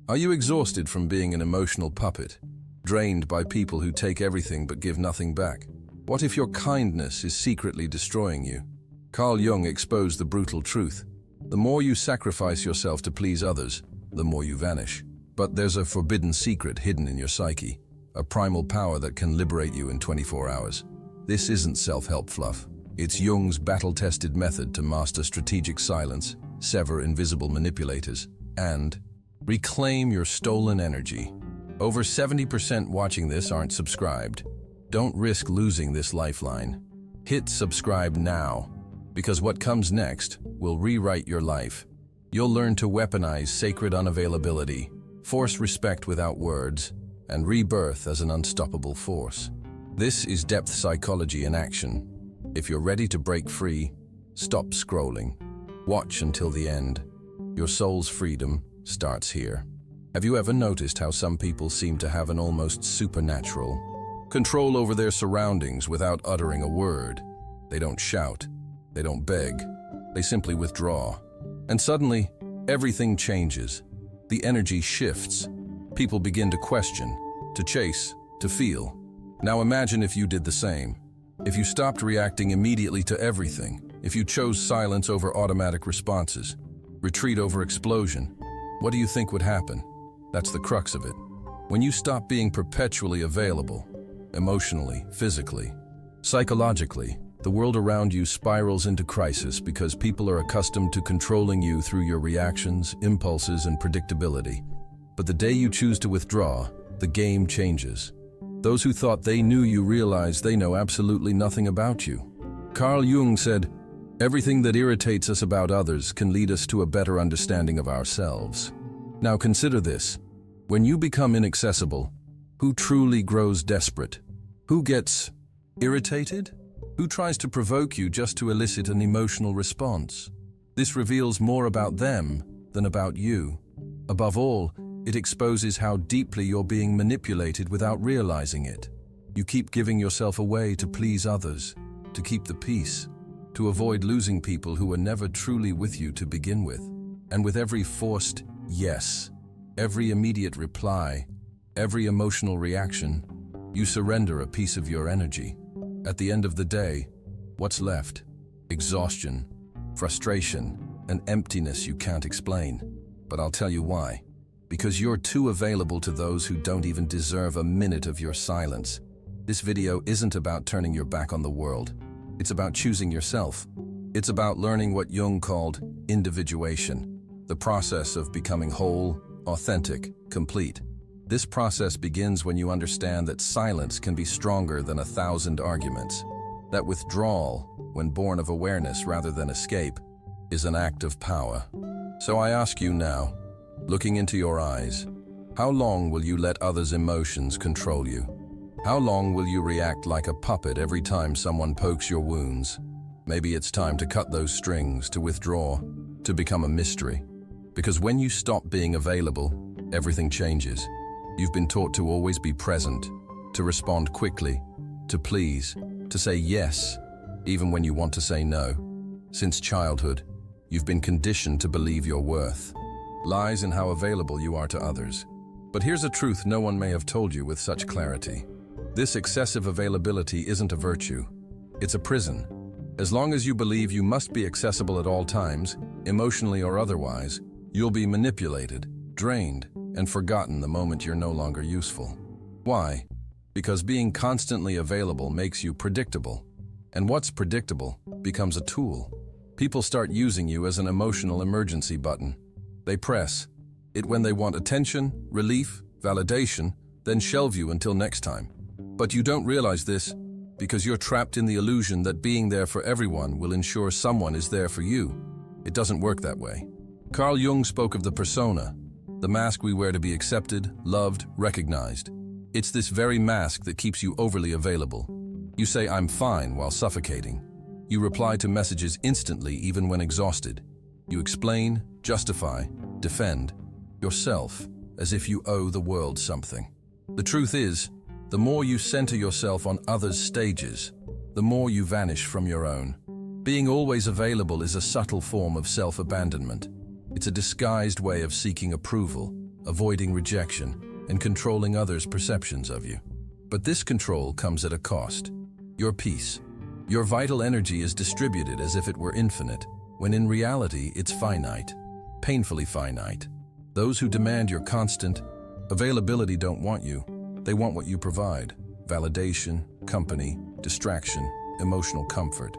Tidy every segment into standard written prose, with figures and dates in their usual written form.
Are you exhausted from being an emotional puppet, drained by people who take everything but give nothing back? What if your kindness is secretly destroying you? Carl Jung exposed the brutal truth. The more you sacrifice yourself to please others, the more you vanish. But there's a forbidden secret hidden in your psyche, a primal power that can liberate you in 24 hours. This isn't self-help fluff. It's Jung's battle-tested method to master strategic silence, sever invisible manipulators, and reclaim your stolen energy. Over 70% watching this aren't subscribed. Don't risk losing this lifeline. Hit subscribe now, because what comes next will rewrite your life. You'll learn to weaponize sacred unavailability, force respect without words, and rebirth as an unstoppable force. This is depth psychology in action. If you're ready to break free, stop scrolling. Watch until the end. Your soul's freedom starts here. Have you ever noticed how some people seem to have an almost supernatural control over their surroundings without uttering a word? They don't shout, they don't beg, they simply withdraw. And suddenly, everything changes. The energy shifts. People begin to question, to chase, to feel. Now imagine if you did the same. If you stopped reacting immediately to everything, if you chose silence over automatic responses, retreat over explosion, what do you think would happen? That's the crux of it. When you stop being perpetually available, emotionally, physically, psychologically, the world around you spirals into crisis because people are accustomed to controlling you through your reactions, impulses, and predictability. But the day you choose to withdraw, the game changes. Those who thought they knew you realize they know absolutely nothing about you. Carl Jung said, "Everything that irritates us about others can lead us to a better understanding of ourselves." Now consider this. When you become inaccessible, who truly grows desperate? Who gets irritated? Who tries to provoke you just to elicit an emotional response? This reveals more about them than about you. Above all, it exposes how deeply you're being manipulated without realizing it. You keep giving yourself away to please others, to keep the peace, to avoid losing people who were never truly with you to begin with. And with every forced yes, every immediate reply, every emotional reaction, you surrender a piece of your energy. At the end of the day, what's left? Exhaustion, frustration, and emptiness you can't explain. But I'll tell you why. Because you're too available to those who don't even deserve a minute of your silence. This video isn't about turning your back on the world. It's about choosing yourself. It's about learning what Jung called individuation, the process of becoming whole, authentic, complete. This process begins when you understand that silence can be stronger than 1,000 arguments. That withdrawal, when born of awareness rather than escape, is an act of power. So I ask you now, looking into your eyes, how long will you let others' emotions control you? How long will you react like a puppet every time someone pokes your wounds? Maybe it's time to cut those strings, to withdraw, to become a mystery. Because when you stop being available, everything changes. You've been taught to always be present, to respond quickly, to please, to say yes, even when you want to say no. Since childhood, you've been conditioned to believe your worth lies in how available you are to others. But here's a truth no one may have told you with such clarity. This excessive availability isn't a virtue. It's a prison. As long as you believe you must be accessible at all times, emotionally or otherwise, you'll be manipulated, drained, and forgotten the moment you're no longer useful. Why? Because being constantly available makes you predictable. And what's predictable becomes a tool. People start using you as an emotional emergency button. They press it when they want attention, relief, validation, then shelve you until next time. But you don't realize this because you're trapped in the illusion that being there for everyone will ensure someone is there for you. It doesn't work that way. Carl Jung spoke of the persona, the mask we wear to be accepted, loved, recognized. It's this very mask that keeps you overly available. You say, "I'm fine," while suffocating. You reply to messages instantly, even when exhausted. You explain, justify, defend yourself as if you owe the world something. The truth is, the more you center yourself on others' stages, the more you vanish from your own. Being always available is a subtle form of self-abandonment. It's a disguised way of seeking approval, avoiding rejection, and controlling others' perceptions of you. But this control comes at a cost. Your peace. Your vital energy is distributed as if it were infinite, when in reality it's finite, painfully finite. Those who demand your constant availability don't want you. They want what you provide: validation, company, distraction, emotional comfort.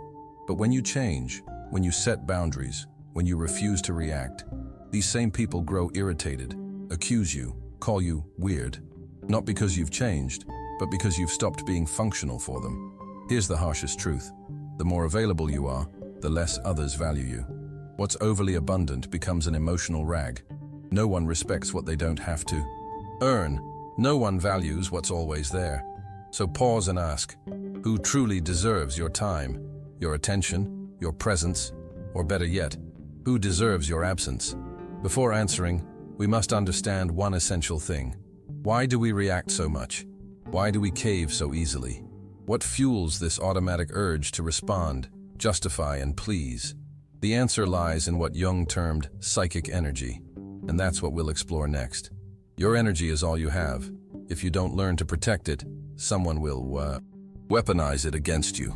But when you change, when you set boundaries, when you refuse to react, these same people grow irritated, accuse you, call you weird. Not because you've changed, but because you've stopped being functional for them. Here's the harshest truth. The more available you are, the less others value you. What's overly abundant becomes an emotional rag. No one respects what they don't have to earn. No one values what's always there. So pause and ask, who truly deserves your time, your attention, your presence, or better yet, who deserves your absence? Before answering, we must understand one essential thing. Why do we react so much? Why do we cave so easily? What fuels this automatic urge to respond, justify, and please? The answer lies in what Jung termed psychic energy, and that's what we'll explore next. Your energy is all you have. If you don't learn to protect it, someone will weaponize it against you.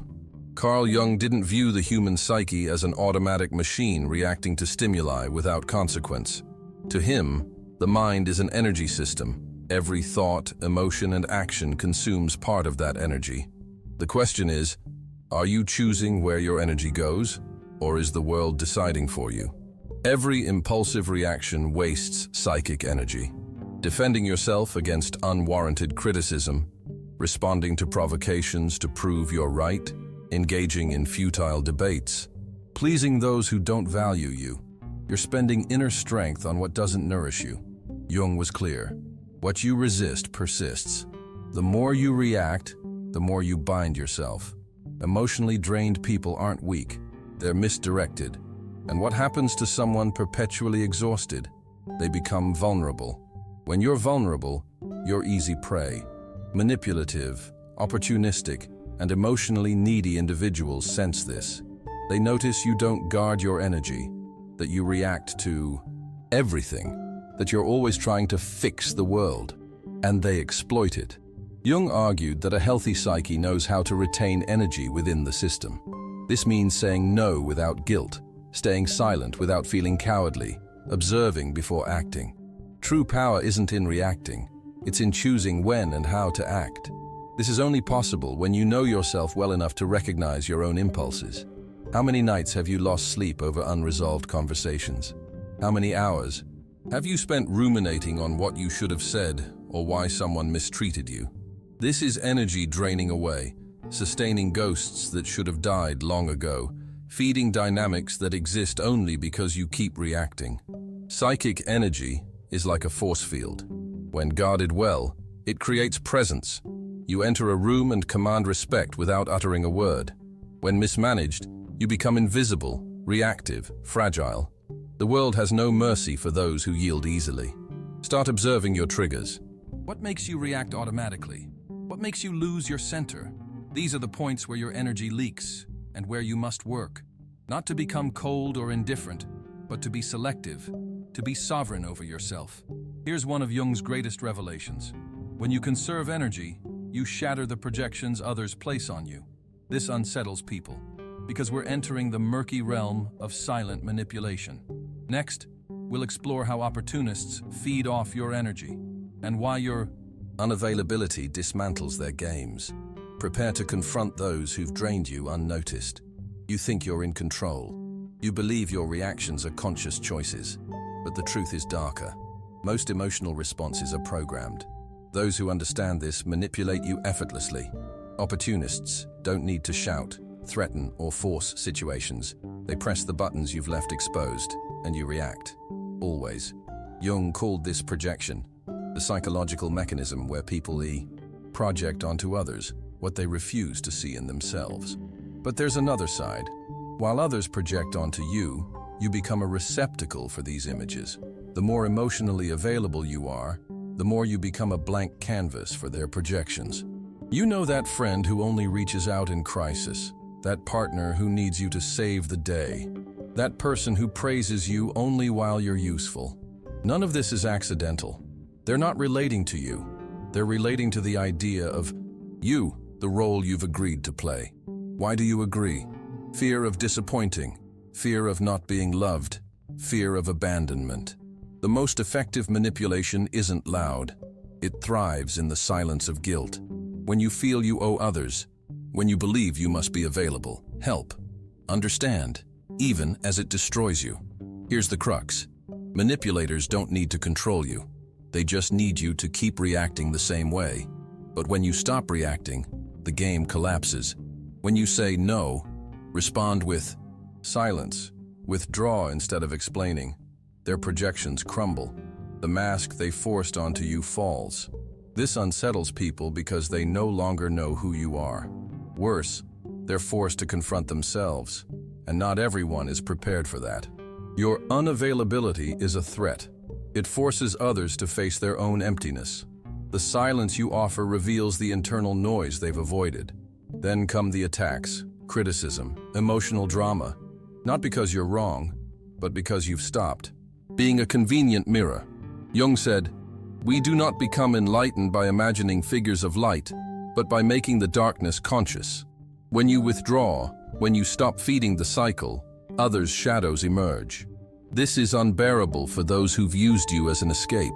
Carl Jung didn't view the human psyche as an automatic machine reacting to stimuli without consequence. To him, the mind is an energy system. Every thought, emotion, and action consumes part of that energy. The question is, are you choosing where your energy goes, or is the world deciding for you? Every impulsive reaction wastes psychic energy. Defending yourself against unwarranted criticism, responding to provocations to prove you're right, engaging in futile debates, pleasing those who don't value you. You're spending inner strength on what doesn't nourish you. Jung was clear. What you resist persists. The more you react, the more you bind yourself. Emotionally drained people aren't weak. They're misdirected. And what happens to someone perpetually exhausted? They become vulnerable. When you're vulnerable, you're easy prey. Manipulative, opportunistic, and emotionally needy individuals sense this. They notice you don't guard your energy, that you react to everything, that you're always trying to fix the world, and they exploit it. Jung argued that a healthy psyche knows how to retain energy within the system. This means saying no without guilt, staying silent without feeling cowardly, observing before acting. True power isn't in reacting, it's in choosing when and how to act. This is only possible when you know yourself well enough to recognize your own impulses. How many nights have you lost sleep over unresolved conversations? How many hours have you spent ruminating on what you should have said or why someone mistreated you? This is energy draining away, sustaining ghosts that should have died long ago, feeding dynamics that exist only because you keep reacting. Psychic energy is like a force field. When guarded well, it creates presence. You enter a room and command respect without uttering a word. When mismanaged, you become invisible, reactive, fragile. The world has no mercy for those who yield easily. Start observing your triggers. What makes you react automatically? What makes you lose your center? These are the points where your energy leaks and where you must work. Not to become cold or indifferent, but to be selective, to be sovereign over yourself. Here's one of Jung's greatest revelations. When you conserve energy, you shatter the projections others place on you. This unsettles people, because we're entering the murky realm of silent manipulation. Next, we'll explore how opportunists feed off your energy, and why your unavailability dismantles their games. Prepare to confront those who've drained you unnoticed. You think you're in control. You believe your reactions are conscious choices, but the truth is darker. Most emotional responses are programmed. Those who understand this manipulate you effortlessly. Opportunists don't need to shout, threaten, or force situations. They press the buttons you've left exposed, and you react. Always. Jung called this projection, the psychological mechanism where people project onto others what they refuse to see in themselves. But there's another side. While others project onto you, you become a receptacle for these images. The more emotionally available you are, the more you become a blank canvas for their projections. You know that friend who only reaches out in crisis, that partner who needs you to save the day, that person who praises you only while you're useful. None of this is accidental. They're not relating to you. They're relating to the idea of you, the role you've agreed to play. Why do you agree? Fear of disappointing, fear of not being loved, fear of abandonment. The most effective manipulation isn't loud. It thrives in the silence of guilt. When you feel you owe others, when you believe you must be available, help, understand, even as it destroys you. Here's the crux. Manipulators don't need to control you. They just need you to keep reacting the same way. But when you stop reacting, the game collapses. When you say no, respond with silence, withdraw instead of explaining. Their projections crumble. The mask they forced onto you falls. This unsettles people because they no longer know who you are. Worse, they're forced to confront themselves, and not everyone is prepared for that. Your unavailability is a threat. It forces others to face their own emptiness. The silence you offer reveals the internal noise they've avoided. Then come the attacks, criticism, emotional drama, not because you're wrong, but because you've stopped. Being a convenient mirror. Jung said, "We do not become enlightened by imagining figures of light, but by making the darkness conscious." When you withdraw, when you stop feeding the cycle, others' shadows emerge. This is unbearable for those who've used you as an escape.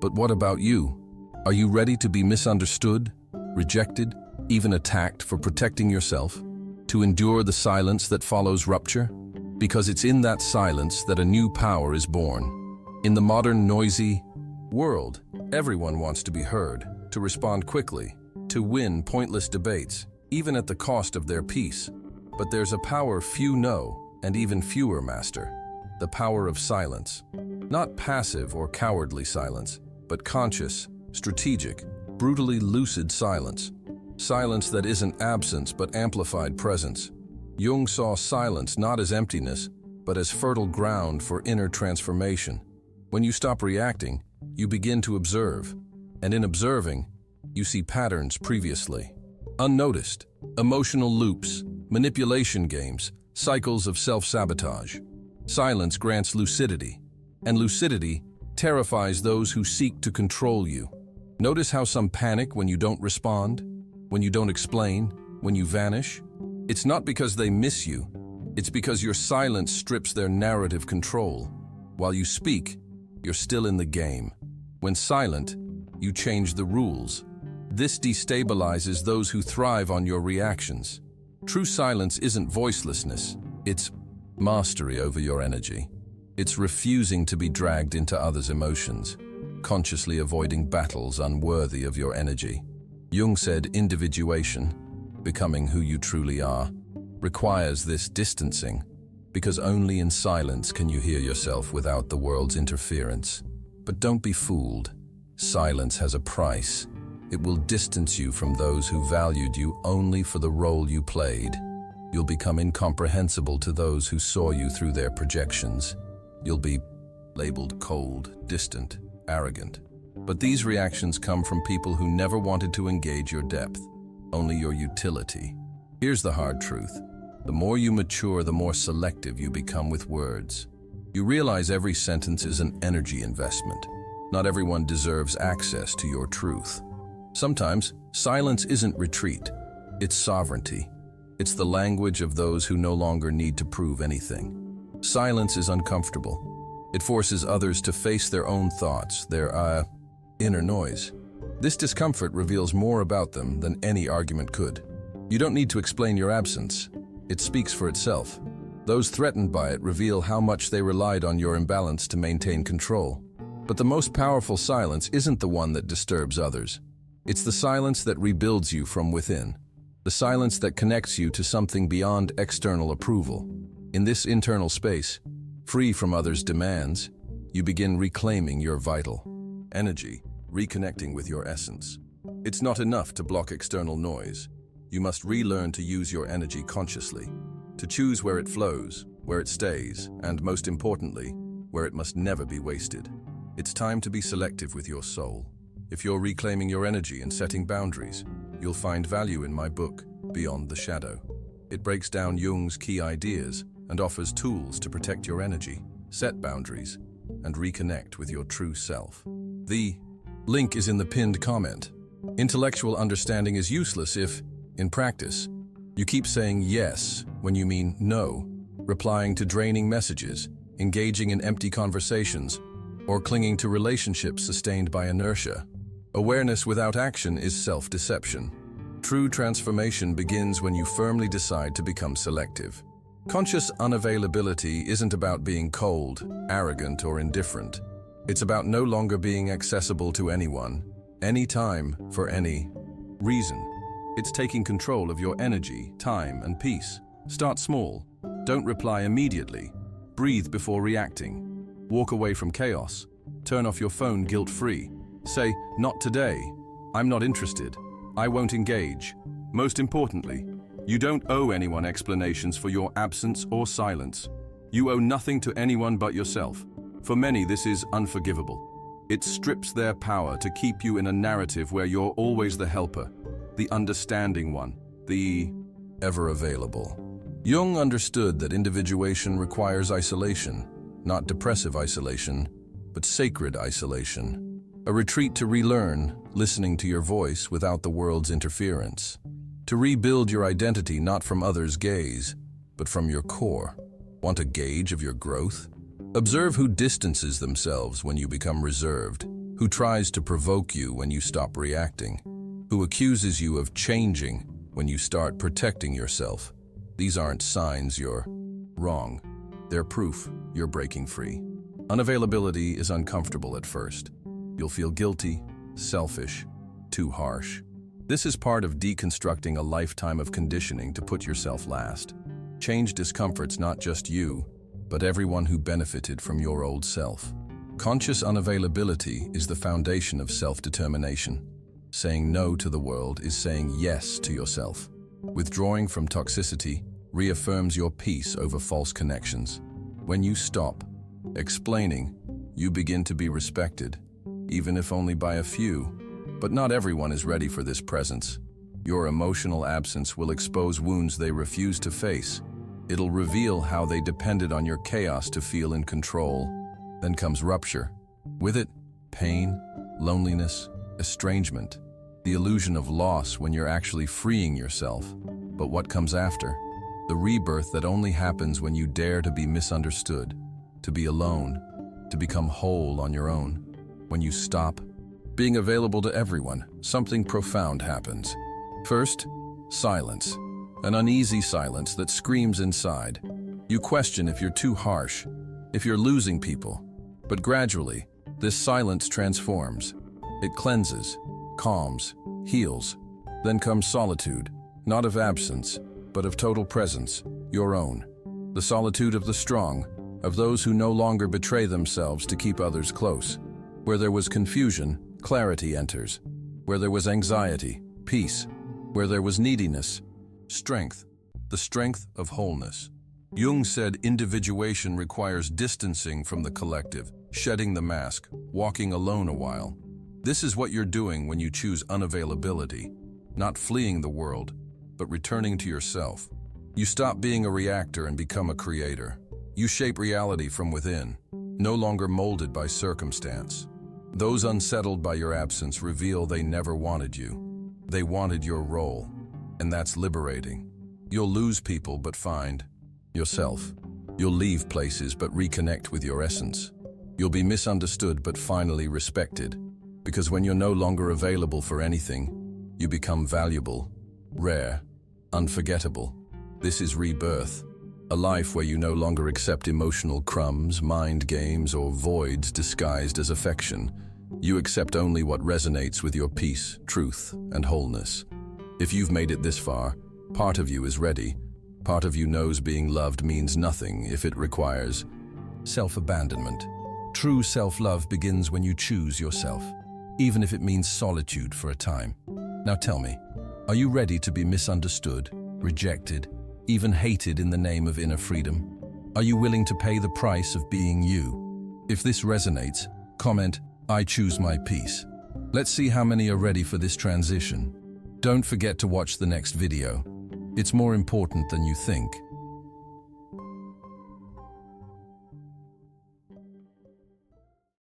But what about you? Are you ready to be misunderstood, rejected, even attacked for protecting yourself? To endure the silence that follows rupture? Because it's in that silence that a new power is born. In the modern, noisy world, everyone wants to be heard, to respond quickly, to win pointless debates, even at the cost of their peace. But there's a power few know, and even fewer master. The power of silence. Not passive or cowardly silence, but conscious, strategic, brutally lucid silence. Silence that isn't absence but amplified presence. Jung saw silence not as emptiness, but as fertile ground for inner transformation. When you stop reacting, you begin to observe. And in observing, you see patterns previously unnoticed, emotional loops, manipulation games, cycles of self-sabotage. Silence grants lucidity, and lucidity terrifies those who seek to control you. Notice how some panic when you don't respond, when you don't explain, when you vanish? It's not because they miss you. It's because your silence strips their narrative control. While you speak, you're still in the game. When silent, you change the rules. This destabilizes those who thrive on your reactions. True silence isn't voicelessness. It's mastery over your energy. It's refusing to be dragged into others' emotions, consciously avoiding battles unworthy of your energy. Jung said individuation, becoming who you truly are, requires this distancing, because only in silence can you hear yourself without the world's interference. But don't be fooled. Silence has a price. It will distance you from those who valued you only for the role you played. You'll become incomprehensible to those who saw you through their projections. You'll be labeled cold, distant, arrogant. But these reactions come from people who never wanted to engage your depth, only your utility. Here's the hard truth. The more you mature, the more selective you become with words. You realize every sentence is an energy investment. Not everyone deserves access to your truth. Sometimes, silence isn't retreat. It's sovereignty. It's the language of those who no longer need to prove anything. Silence is uncomfortable. It forces others to face their own thoughts, their inner noise. This discomfort reveals more about them than any argument could. You don't need to explain your absence. It speaks for itself. Those threatened by it reveal how much they relied on your imbalance to maintain control. But the most powerful silence isn't the one that disturbs others. It's the silence that rebuilds you from within. The silence that connects you to something beyond external approval. In this internal space, free from others' demands, you begin reclaiming your vital energy, reconnecting with your essence. It's not enough to block external noise. You must relearn to use your energy consciously, to choose where it flows, where it stays, and most importantly, where it must never be wasted. It's time to be selective with your soul. If you're reclaiming your energy and setting boundaries, you'll find value in my book, Beyond the Shadow. It breaks down Jung's key ideas and offers tools to protect your energy, set boundaries, and reconnect with your true self. The link is in the pinned comment. Intellectual understanding is useless if, in practice, you keep saying yes when you mean no, replying to draining messages, engaging in empty conversations, or clinging to relationships sustained by inertia. Awareness without action is self-deception. True transformation begins when you firmly decide to become selective. Conscious unavailability isn't about being cold, arrogant, or indifferent. It's about no longer being accessible to anyone, anytime, for any reason. It's taking control of your energy, time, and peace. Start small. Don't reply immediately. Breathe before reacting. Walk away from chaos. Turn off your phone guilt-free. Say, "Not today. I'm not interested. I won't engage." Most importantly, you don't owe anyone explanations for your absence or silence. You owe nothing to anyone but yourself. For many, this is unforgivable. It strips their power to keep you in a narrative where you're always the helper, the understanding one, the ever available. Jung understood that individuation requires isolation, not depressive isolation, but sacred isolation. A retreat to relearn, listening to your voice without the world's interference. To rebuild your identity not from others' gaze, but from your core. Want a gauge of your growth? Observe who distances themselves when you become reserved, who tries to provoke you when you stop reacting, who accuses you of changing when you start protecting yourself. These aren't signs you're wrong. They're proof you're breaking free. Unavailability is uncomfortable at first. You'll feel guilty, selfish, too harsh. This is part of deconstructing a lifetime of conditioning to put yourself last. Change discomforts not just you, but everyone who benefited from your old self. Conscious unavailability is the foundation of self-determination. Saying no to the world is saying yes to yourself. Withdrawing from toxicity reaffirms your peace over false connections. When you stop explaining, you begin to be respected, even if only by a few. But not everyone is ready for this presence. Your emotional absence will expose wounds they refuse to face. It'll reveal how they depended on your chaos to feel in control. Then comes rupture. With it, pain, loneliness, estrangement, the illusion of loss when you're actually freeing yourself. But what comes after? The rebirth that only happens when you dare to be misunderstood, to be alone, to become whole on your own. When you stop being available to everyone, something profound happens. First, silence. An uneasy silence that screams inside. You question if you're too harsh, if you're losing people. But gradually, this silence transforms. It cleanses, calms, heals. Then comes solitude, not of absence, but of total presence, your own. The solitude of the strong, of those who no longer betray themselves to keep others close. Where there was confusion, clarity enters. Where there was anxiety, peace. Where there was neediness, strength, the strength of wholeness. Jung said individuation requires distancing from the collective, shedding the mask, walking alone a while. This is what you're doing when you choose unavailability, not fleeing the world, but returning to yourself. You stop being a reactor and become a creator. You shape reality from within, no longer molded by circumstance. Those unsettled by your absence reveal they never wanted you. They wanted your role, and that's liberating. You'll lose people but find yourself. You'll leave places but reconnect with your essence. You'll be misunderstood but finally respected. Because when you're no longer available for anything, you become valuable, rare, unforgettable. This is rebirth. A life where you no longer accept emotional crumbs, mind games, or voids disguised as affection. You accept only what resonates with your peace, truth, and wholeness. If you've made it this far, part of you is ready. Part of you knows being loved means nothing if it requires self-abandonment. True self-love begins when you choose yourself, even if it means solitude for a time. Now tell me, are you ready to be misunderstood, rejected, even hated in the name of inner freedom? Are you willing to pay the price of being you? If this resonates, comment, "I choose my peace." Let's see how many are ready for this transition. Don't forget to watch the next video. It's more important than you think.